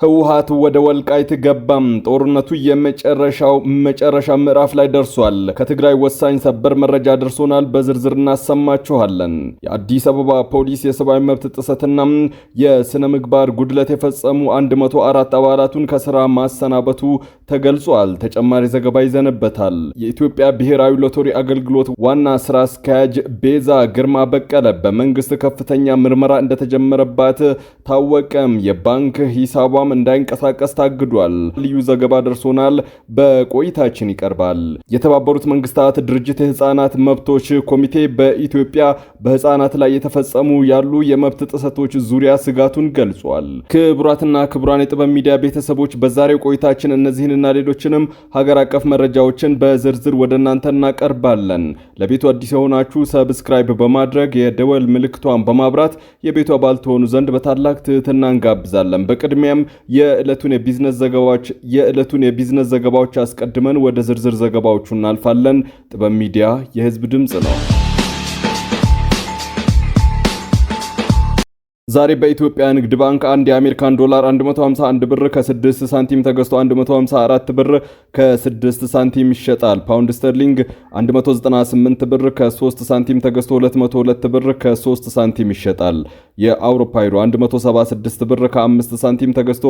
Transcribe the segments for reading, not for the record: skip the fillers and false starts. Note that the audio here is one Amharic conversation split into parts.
ህወሓት ወደ ወልቃይት ገባም። ጦርነቱ መጨረሻ ምዕራፍ ላይ ደርሷል። ከትግራይ ወሳኝ ሰበር መረጃ ደርሶናል፣ በዝርዝር እናሰማችኋለን። የአዲስ አበባ ፖሊስ የሰብአዊ መብት ጥሰትና የስነ ምግባር ጉድለት የፈጸሙ 104 አባላቱን ከስራ ማሰናበቱ ተገልጿል። ተጨማሪ ዘገባ ይዘንበታል። የኢትዮጵያ ብሔራዊ ሎተሪ አገልግሎት ዋና ስራ አስኪያጅ ቤዛ ግርማ በቀለ በመንግስት ከፍተኛ ምርመራ እንደተጀመረባት ታወቀም። የባንክ ሂሳቧ እንዳይንቀሳቀስ ታግዷል። ልዩ ዘገባ ደርሶናል፣ በቆይታችን ይቀርባል። የተባበሩት መንግስታት ድርጅት የህፃናት መብቶች ኮሚቴ በኢትዮጵያ በህፃናት ላይ የተፈጸሙ ያሉ የመብት ጥሰቶች ዙሪያ ስጋቱን ገልጿል። ክቡራትና ክቡራን የጥበብ ሚዲያ ቤተሰቦች በዛሬው ቆይታችን እነዚህንና ሌሎችንም ሀገር አቀፍ መረጃዎችን በዝርዝር ወደ እናንተ እናቀርባለን። ለቤቱ አዲስ የሆናችሁ ሰብስክራይብ በማድረግ የደወል ምልክቷን በማብራት የቤቱ አባል ትሆኑ ዘንድ በታላቅ ትህትና እንጋብዛለን። በቅድሚያም የዕለቱን የቢዝነስ ዘገባዎች አስቀድመን ወደ ዝርዝር ዘገባዎቹ እናልፋለን። ጥበብ ሚዲያ የህዝብ ድምጽ ነው። ዛሬ በኢትዮጵያ ንግድ ባንክ አንድ የአሜሪካን ዶላር 151 ብር ከ6 ሳንቲም ተገዝቶ 154 ብር ከ6 ሳንቲም ይሸጣል። ፓውንድ ስተርሊንግ 198 ብር ከ3 ሳንቲም ተገዝቶ 202 ብር ከ3 ሳንቲም ይሸጣል። የአውሮፓ ዩሮ 176 ብር ከ5 ሳንቲም ተገዝቶ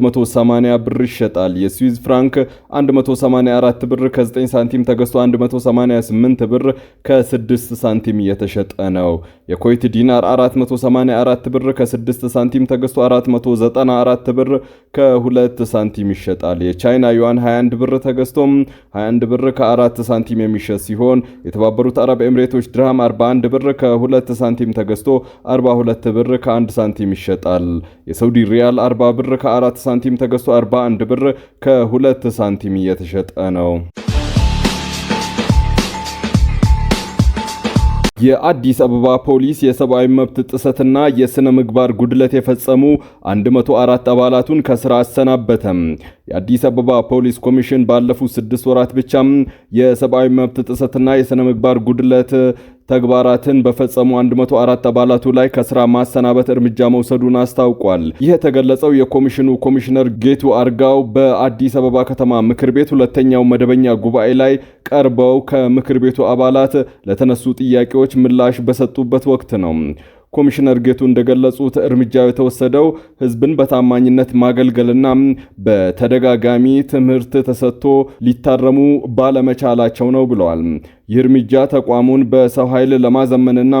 180 ብር ይሸጣል። የስዊዝ ፍራንክ 184 ብር ከ9 ሳንቲም ተገዝቶ 188 ብር ከ6 ሳንቲም እየተሸጠ ነው። የኩዌት ዲናር 484 ብር ከ6 ሳንቲም ተገዝቶ 494 ብር ከ2 ሳንቲም ይሸጣል። የቻይና ዩዋን 21 ብር ተገዝቶ 21 ብር ከ4 ሳንቲም የሚሸጥ ሲሆን የተባበሩት አረብ ኤምሬቶች ድርሃም 41 ብር ከ2 ሳንቲም ተገዝቶ 42 ብር ከ1 ሳንቲም ይሸጣል። የሳውዲ ሪያል 40 ብር ከ4 ሳንቲም ተገዝቶ 41 ብር ከ2 ሳንቲም እየተሸጠ ነው። የአዲስ አበባ ፖሊስ የሰብአዊ መብት ጥሰትና የስነ ምግባር ጉድለት የፈጸሙ 104 አባላቱን ከስራ አሰናበተም። የአዲስ አበባ ፖሊስ ኮሚሽን ባለፉት 6 ወራት ብቻ የሰብአዊ መብት ጥሰትና የስነ ምግባር ጉድለት ተግባራትን በፈጸሙ 104 አባላቱ ላይ ከስራ ማሰናበት እርምጃ መውሰዱን አስታውቋል። ይህ የተገለጸው የኮሚሽኑ ኮሚሽነር ጌቱ አርጋው በአዲስ አበባ ከተማ ምክር ቤት ሁለተኛው መደበኛ ጉባኤ ላይ ቀርበው ከምክር ቤቱ አባላት ለተነሱ ጥያቄዎች ምላሽ በሰጡበት ወቅት ነው። ኮሚሽነር ጌቱ እንደገለጹት እርምጃው የተወሰደው ህዝብን በታማኝነት ማገልገልና በተደጋጋሚ ትምህርት ተሰጥቶ ሊታረሙ ባለመቻላቸው ነው ብለዋል። ይህ እርምጃ ተቋሙን በሰው ኃይል ለማዘመንና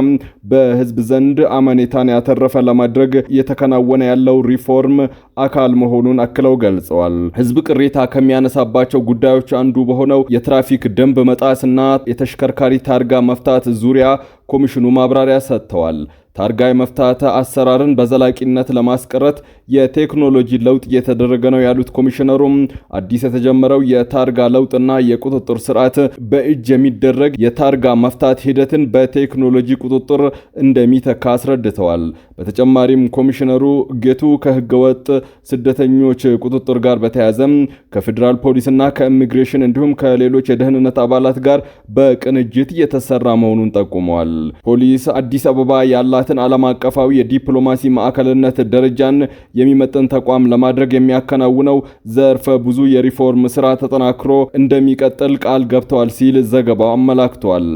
በህዝብ ዘንድ አመኔታን ያተረፈ ለማድረግ እየተከናወነ ያለው ሪፎርም አካል መሆኑን አክለው ገልጸዋል። ህዝብ ቅሬታ ከሚያነሳባቸው ጉዳዮች አንዱ በሆነው የትራፊክ ደንብ መጣስና የተሽከርካሪ ታርጋ መፍታት ዙሪያ ኮሚሽኑ ማብራሪያ ሰጥተዋል። ታርጋ የመፍታት አሰራርን በዘላቂነት ለማስቀረት የቴክኖሎጂ ለውጥ እየተደረገ ነው ያሉት ኮሚሽነሩም አዲስ የተጀመረው የታርጋ ለውጥና የቁጥጥር ስርዓት በእጅ የሚደረግ የታርጋ መፍታት ሂደትን በቴክኖሎጂ ቁጥጥር እንደሚተካ አስረድተዋል። በተጨማሪም ኮሚሽነሩ ጌቱ ከህገወጥ ስደተኞች ቁጥጥር ጋር በተያያዘም ከፌዴራል ፖሊስና ከኢሚግሬሽን እንዲሁም ከሌሎች የደህንነት አባላት ጋር በቅንጅት እየተሰራ መሆኑን ጠቁመዋል። ፖሊስ አዲስ አበባ ያላትን ዓለም አቀፋዊ የዲፕሎማሲ ማዕከልነት ደረጃን የሚመጥን ተቋም ለማድረግ የሚያከናውነው ዘርፈ ብዙ የሪፎርም ስራ ተጠናክሮ እንደሚቀጥል ቃል ገብተዋል ሲል ዘገባው አመላክቷል።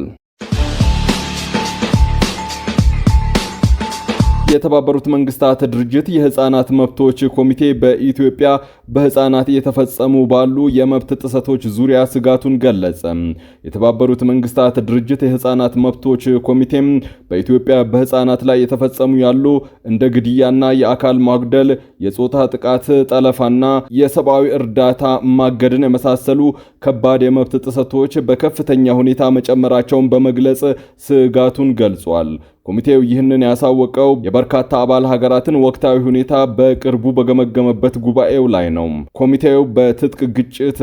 የተባበሩት መንግስታት ድርጅት የህፃናት መብቶች ኮሚቴ በኢትዮጵያ በህፃናት እየተፈጸሙ ባሉ የመብት ጥሰቶች ዙሪያ ስጋቱን ገለጸ። የተባበሩት መንግስታት ድርጅት የህፃናት መብቶች ኮሚቴም በኢትዮጵያ በህፃናት ላይ የተፈጸሙ ያሉ እንደ ግድያና የአካል ማጉደል፣ የጾታ ጥቃት፣ ጠለፋና የሰብአዊ እርዳታ ማገድን የመሳሰሉ ከባድ የመብት ጥሰቶች በከፍተኛ ሁኔታ መጨመራቸውን በመግለጽ ስጋቱን ገልጿል። ኮሚቴው ይህንን ያሳወቀው የበርካታ አባል ሀገራትን ወቅታዊ ሁኔታ በቅርቡ በገመገመበት ጉባኤው ላይ ነው። ኮሚቴው በትጥቅ ግጭት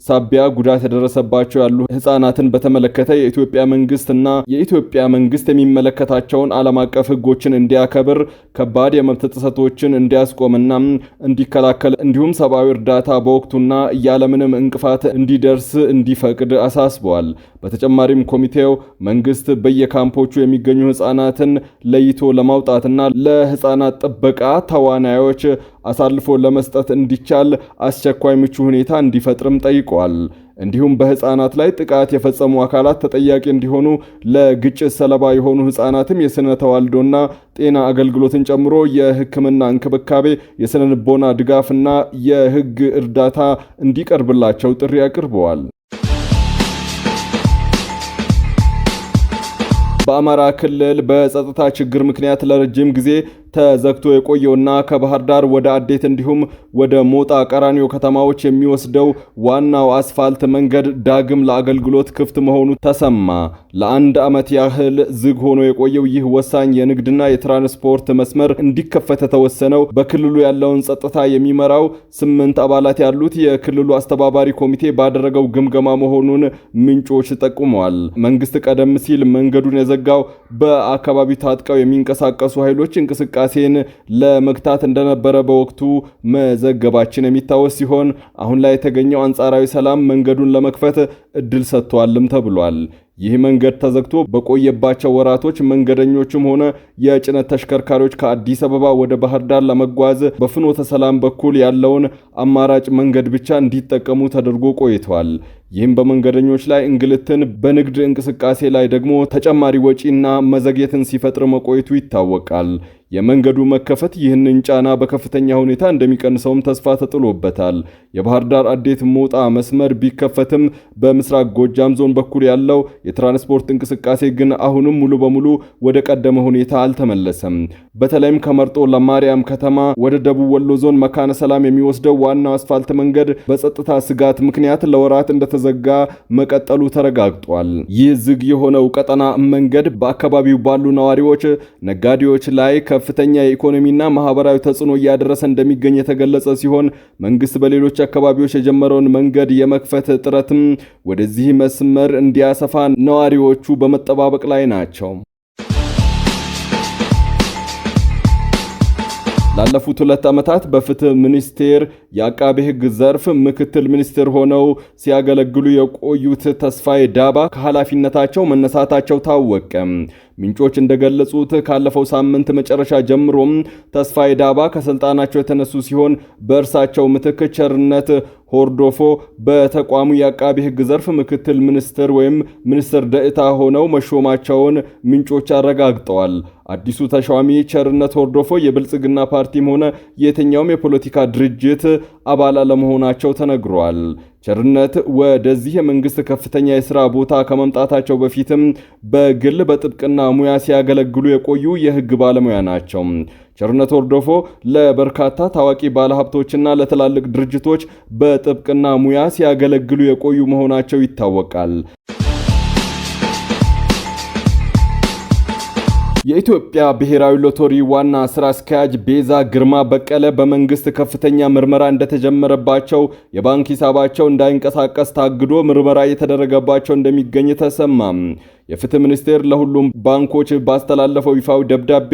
ሳቢያ ጉዳት የደረሰባቸው ያሉ ህፃናትን በተመለከተ የኢትዮጵያ መንግስት የሚመለከታቸውን ዓለም አቀፍ ህጎችን እንዲያከብር፣ ከባድ የመብት ጥሰቶችን እንዲያስቆምና እንዲከላከል እንዲሁም ሰብአዊ እርዳታ በወቅቱና ያለምንም እንቅፋት እንዲደርስ እንዲፈቅድ አሳስበዋል። በተጨማሪም ኮሚቴው መንግስት በየካምፖቹ የሚገኙ ህፃናትን ለይቶ ለማውጣትና ለህፃናት ጥበቃ ተዋናዮች አሳልፎ ለመስጠት እንዲቻል አስቸኳይ ምቹ ሁኔታ እንዲፈጥርም ጠይቀዋል። እንዲሁም በህፃናት ላይ ጥቃት የፈጸሙ አካላት ተጠያቂ እንዲሆኑ፣ ለግጭት ሰለባ የሆኑ ህፃናትም የስነ ተዋልዶና ጤና አገልግሎትን ጨምሮ የሕክምና እንክብካቤ፣ የስነ ልቦና ድጋፍና የህግ እርዳታ እንዲቀርብላቸው ጥሪ አቅርበዋል። በአማራ ክልል በጸጥታ ችግር ምክንያት ለረጅም ጊዜ ተዘግቶ የቆየውና ከባህር ዳር ወደ አዴት እንዲሁም ወደ ሞጣ ቀራኒዮ ከተማዎች የሚወስደው ዋናው አስፋልት መንገድ ዳግም ለአገልግሎት ክፍት መሆኑ ተሰማ። ለአንድ ዓመት ያህል ዝግ ሆኖ የቆየው ይህ ወሳኝ የንግድና የትራንስፖርት መስመር እንዲከፈት የተወሰነው በክልሉ ያለውን ጸጥታ የሚመራው 8 አባላት ያሉት የክልሉ አስተባባሪ ኮሚቴ ባደረገው ግምገማ መሆኑን ምንጮች ጠቁመዋል። መንግስት ቀደም ሲል መንገዱን የዘጋው በአካባቢው ታጥቀው የሚንቀሳቀሱ ኃይሎች እንቅስቃሴን ለመግታት እንደነበረ በወቅቱ መዘገባችን የሚታወስ ሲሆን አሁን ላይ የተገኘው አንጻራዊ ሰላም መንገዱን ለመክፈት እድል ሰጥቷልም ተብሏል። ይህ መንገድ ተዘግቶ በቆየባቸው ወራቶች መንገደኞችም ሆነ የጭነት ተሽከርካሪዎች ከአዲስ አበባ ወደ ባህር ዳር ለመጓዝ በፍኖተ ሰላም በኩል ያለውን አማራጭ መንገድ ብቻ እንዲጠቀሙ ተደርጎ ቆይቷል። ይህም በመንገደኞች ላይ እንግልትን፣ በንግድ እንቅስቃሴ ላይ ደግሞ ተጨማሪ ወጪና መዘግየትን ሲፈጥር መቆየቱ ይታወቃል። የመንገዱ መከፈት ይህንን ጫና በከፍተኛ ሁኔታ እንደሚቀንሰውም ተስፋ ተጥሎበታል። የባህር ዳር አዴት ሞጣ መስመር ቢከፈትም በምስራቅ ጎጃም ዞን በኩል ያለው የትራንስፖርት እንቅስቃሴ ግን አሁንም ሙሉ በሙሉ ወደ ቀደመ ሁኔታ አልተመለሰም። በተለይም ከመርጦ ለማርያም ከተማ ወደ ደቡብ ወሎ ዞን መካነ ሰላም የሚወስደው ዋናው አስፋልት መንገድ በጸጥታ ስጋት ምክንያት ለወራት እንደተዘጋ መቀጠሉ ተረጋግጧል። ይህ ዝግ የሆነው ቀጠና መንገድ በአካባቢው ባሉ ነዋሪዎች፣ ነጋዴዎች ላይ ከፍተኛ የኢኮኖሚና ማህበራዊ ተጽዕኖ እያደረሰ እንደሚገኝ የተገለጸ ሲሆን መንግስት በሌሎች አካባቢዎች የጀመረውን መንገድ የመክፈት ጥረትም ወደዚህ መስመር እንዲያሰፋ ነዋሪዎቹ በመጠባበቅ ላይ ናቸው። ላለፉት 2 ዓመታት በፍትህ ሚኒስቴር የአቃቤ ሕግ ዘርፍ ምክትል ሚኒስትር ሆነው ሲያገለግሉ የቆዩት ተስፋዬ ዳባ ከኃላፊነታቸው መነሳታቸው ታወቀ። ምንጮች እንደገለጹት ካለፈው ሳምንት መጨረሻ ጀምሮም ተስፋዬ ዳባ ከስልጣናቸው የተነሱ ሲሆን በእርሳቸው ምትክ ቸርነት ሆርዶፎ በተቋሙ የአቃቤ ሕግ ዘርፍ ምክትል ሚኒስትር ወይም ሚኒስትር ደእታ ሆነው መሾማቸውን ምንጮች አረጋግጠዋል። አዲሱ ተሿሚ ቸርነት ሆርዶፎ የብልጽግና ፓርቲም ሆነ የትኛውም የፖለቲካ ድርጅት አባል አለመሆናቸው ተነግሯል። ቸርነት ወደዚህ የመንግስት ከፍተኛ የሥራ ቦታ ከመምጣታቸው በፊትም በግል በጥብቅና ሙያ ሲያገለግሉ የቆዩ የሕግ ባለሙያ ናቸው። ቸርነት ሆርዶፎ ለበርካታ ታዋቂ ባለሀብቶችና ለትላልቅ ድርጅቶች በጥብቅና ሙያ ሲያገለግሉ የቆዩ መሆናቸው ይታወቃል። የኢትዮጵያ ብሔራዊ ሎተሪ ዋና ስራ አስኪያጅ ቤዛ ግርማ በቀለ በመንግስት ከፍተኛ ምርመራ እንደተጀመረባቸው የባንክ ሂሳባቸው እንዳይንቀሳቀስ ታግዶ ምርመራ እየተደረገባቸው እንደሚገኝ ተሰማ። የፍትህ ሚኒስቴር ለሁሉም ባንኮች ባስተላለፈው ይፋዊ ደብዳቤ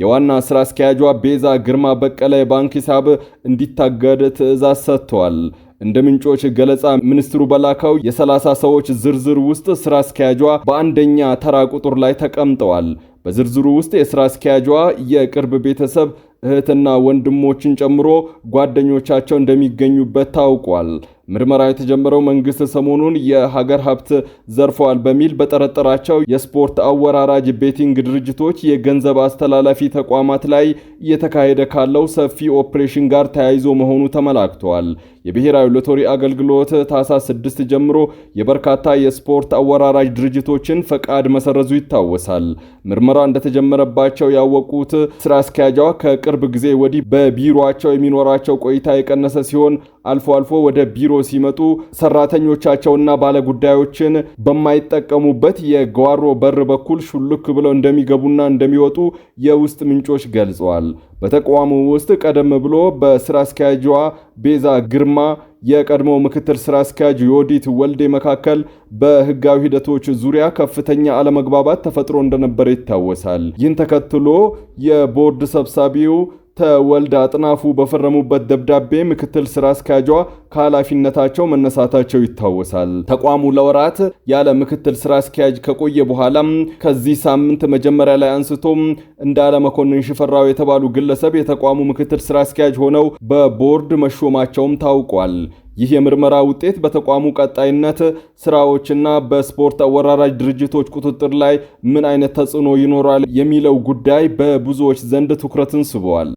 የዋና ስራ አስኪያጇ ቤዛ ግርማ በቀለ የባንክ ሂሳብ እንዲታገድ ትዕዛዝ ሰጥቷል። እንደ ምንጮች ገለጻ ሚኒስትሩ በላከው የ30 ሰዎች ዝርዝር ውስጥ ስራ አስኪያጇ በአንደኛ ተራ ቁጥር ላይ ተቀምጠዋል። በዝርዝሩ ውስጥ የስራ አስኪያጇ የቅርብ ቤተሰብ እህትና ወንድሞችን ጨምሮ ጓደኞቻቸው እንደሚገኙበት ታውቋል። ምርመራ የተጀመረው መንግስት ሰሞኑን የሀገር ሀብት ዘርፈዋል በሚል በጠረጠራቸው የስፖርት አወራራጅ ቤቲንግ ድርጅቶች የገንዘብ አስተላላፊ ተቋማት ላይ እየተካሄደ ካለው ሰፊ ኦፕሬሽን ጋር ተያይዞ መሆኑ ተመላክቷል። የብሔራዊ ሎተሪ አገልግሎት ታህሳስ 6 ጀምሮ የበርካታ የስፖርት አወራራጅ ድርጅቶችን ፈቃድ መሰረዙ ይታወሳል። ምርመራ እንደተጀመረባቸው ያወቁት ስራ አስኪያጇ ከቅርብ ጊዜ ወዲህ በቢሮአቸው የሚኖራቸው ቆይታ የቀነሰ ሲሆን አልፎ አልፎ ወደ ቢሮ ሲመጡ ሰራተኞቻቸውና ባለጉዳዮችን በማይጠቀሙበት የጓሮ በር በኩል ሹልክ ብለው እንደሚገቡና እንደሚወጡ የውስጥ ምንጮች ገልጸዋል። በተቋሙ ውስጥ ቀደም ብሎ በስራ አስኪያጇ ቤዛ ግርማ የቀድሞ ምክትል ስራ አስኪያጅ ዮዲት ወልዴ መካከል በህጋዊ ሂደቶች ዙሪያ ከፍተኛ አለመግባባት ተፈጥሮ እንደነበረ ይታወሳል። ይህን ተከትሎ የቦርድ ሰብሳቢው ተወልደ አጥናፉ በፈረሙበት ደብዳቤ ምክትል ስራ አስኪያጇ ከኃላፊነታቸው መነሳታቸው ይታወሳል። ተቋሙ ለወራት ያለ ምክትል ስራ አስኪያጅ ከቆየ በኋላም ከዚህ ሳምንት መጀመሪያ ላይ አንስቶ እንዳለ መኮንን ሽፈራው የተባሉ ግለሰብ የተቋሙ ምክትል ስራ አስኪያጅ ሆነው በቦርድ መሾማቸውም ታውቋል። ይህ የምርመራ ውጤት በተቋሙ ቀጣይነት ስራዎችና በስፖርት አወራራጅ ድርጅቶች ቁጥጥር ላይ ምን አይነት ተጽዕኖ ይኖራል የሚለው ጉዳይ በብዙዎች ዘንድ ትኩረትን ስቧል።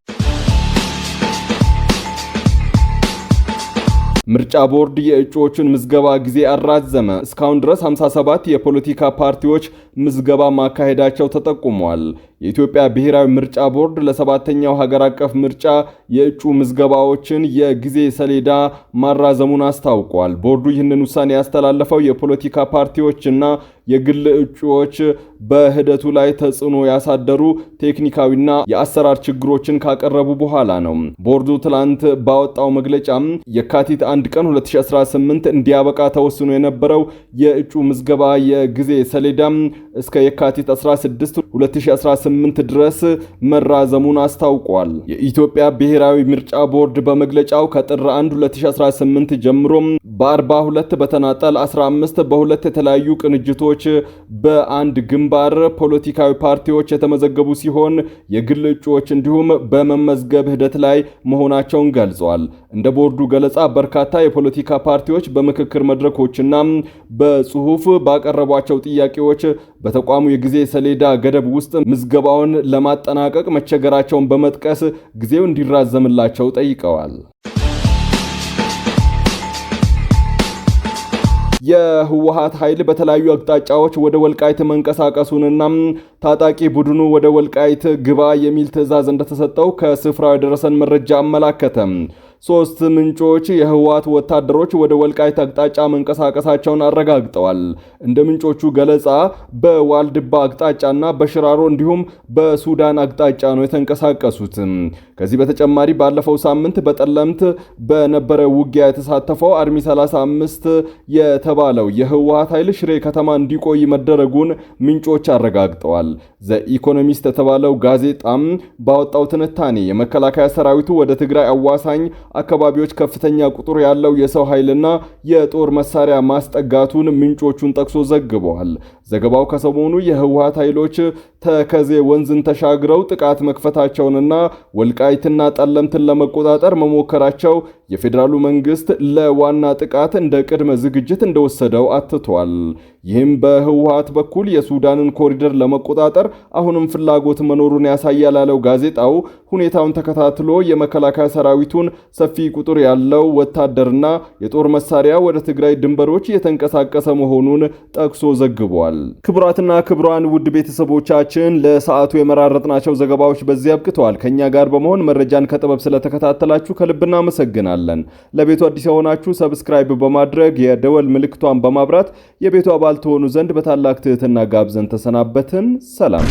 ምርጫ ቦርድ የእጩዎችን ምዝገባ ጊዜ አራዘመ። እስካሁን ድረስ 57 የፖለቲካ ፓርቲዎች ምዝገባ ማካሄዳቸው ተጠቁሟል። የኢትዮጵያ ብሔራዊ ምርጫ ቦርድ ለሰባተኛው ሀገር አቀፍ ምርጫ የእጩ ምዝገባዎችን የጊዜ ሰሌዳ ማራዘሙን አስታውቋል። ቦርዱ ይህንን ውሳኔ ያስተላለፈው የፖለቲካ ፓርቲዎችና የግል እጩዎች በሂደቱ ላይ ተጽዕኖ ያሳደሩ ቴክኒካዊና የአሰራር ችግሮችን ካቀረቡ በኋላ ነው። ቦርዱ ትላንት ባወጣው መግለጫም የካቲት 1 ቀን 2018 እንዲያበቃ ተወስኖ የነበረው የእጩ ምዝገባ የጊዜ ሰሌዳም እስከ የካቲት 16 2018 ድረስ መራዘሙን አስታውቋል። የኢትዮጵያ ብሔራዊ ምርጫ ቦርድ በመግለጫው ከጥር 1 2018 ጀምሮ በ42 በተናጠል 15 በሁለት የተለያዩ ቅንጅቶች በአንድ ግንባር ፖለቲካዊ ፓርቲዎች የተመዘገቡ ሲሆን የግል እጩዎች እንዲሁም በመመዝገብ ሂደት ላይ መሆናቸውን ገልጿል። እንደ ቦርዱ ገለጻ በርካታ የፖለቲካ ፓርቲዎች በምክክር መድረኮችና በጽሁፍ ባቀረቧቸው ጥያቄዎች በተቋሙ የጊዜ ሰሌዳ ገደብ ውስጥ ምዝገባውን ለማጠናቀቅ መቸገራቸውን በመጥቀስ ጊዜው እንዲራዘምላቸው ጠይቀዋል። የህወሓት ኃይል በተለያዩ አቅጣጫዎች ወደ ወልቃይት መንቀሳቀሱንና ታጣቂ ቡድኑ ወደ ወልቃይት ግባ የሚል ትዕዛዝ እንደተሰጠው ከስፍራው የደረሰን መረጃ አመላከተ። ሶስት ምንጮች የህወሓት ወታደሮች ወደ ወልቃይት አቅጣጫ መንቀሳቀሳቸውን አረጋግጠዋል። እንደ ምንጮቹ ገለጻ በዋልድባ አቅጣጫና በሽራሮ እንዲሁም በሱዳን አቅጣጫ ነው የተንቀሳቀሱት። ከዚህ በተጨማሪ ባለፈው ሳምንት በጠለምት በነበረ ውጊያ የተሳተፈው አርሚ 35 የተባለው የህወሓት ኃይል ሽሬ ከተማ እንዲቆይ መደረጉን ምንጮች አረጋግጠዋል። ዘ ኢኮኖሚስት የተባለው ጋዜጣም ባወጣው ትንታኔ የመከላከያ ሰራዊቱ ወደ ትግራይ አዋሳኝ አካባቢዎች ከፍተኛ ቁጥር ያለው የሰው ኃይልና የጦር መሳሪያ ማስጠጋቱን ምንጮቹን ጠቅሶ ዘግበዋል። ዘገባው ከሰሞኑ የህወሓት ኃይሎች ተከዜ ወንዝን ተሻግረው ጥቃት መክፈታቸውንና ወልቃይትና ጠለምትን ለመቆጣጠር መሞከራቸው የፌዴራሉ መንግስት ለዋና ጥቃት እንደ ቅድመ ዝግጅት እንደወሰደው አትቷል። ይህም በህወሓት በኩል የሱዳንን ኮሪደር ለመቆጣጠር አሁንም ፍላጎት መኖሩን ያሳያል ያለው ጋዜጣው ሁኔታውን ተከታትሎ የመከላከያ ሰራዊቱን ሰፊ ቁጥር ያለው ወታደርና የጦር መሳሪያ ወደ ትግራይ ድንበሮች እየተንቀሳቀሰ መሆኑን ጠቅሶ ዘግቧል። ክቡራትና ክቡራን ውድ ቤተሰቦቻችን ለሰዓቱ የመራረጥናቸው ዘገባዎች በዚህ አብቅተዋል። ከኛ ጋር በመሆን መረጃን ከጥበብ ስለተከታተላችሁ ከልብ እናመሰግናለን። ለቤቱ አዲስ የሆናችሁ ሰብስክራይብ በማድረግ የደወል ምልክቷን በማብራት የቤቱ አባል ትሆኑ ዘንድ በታላቅ ትህትና ጋብዘን ተሰናበትን። ሰላም።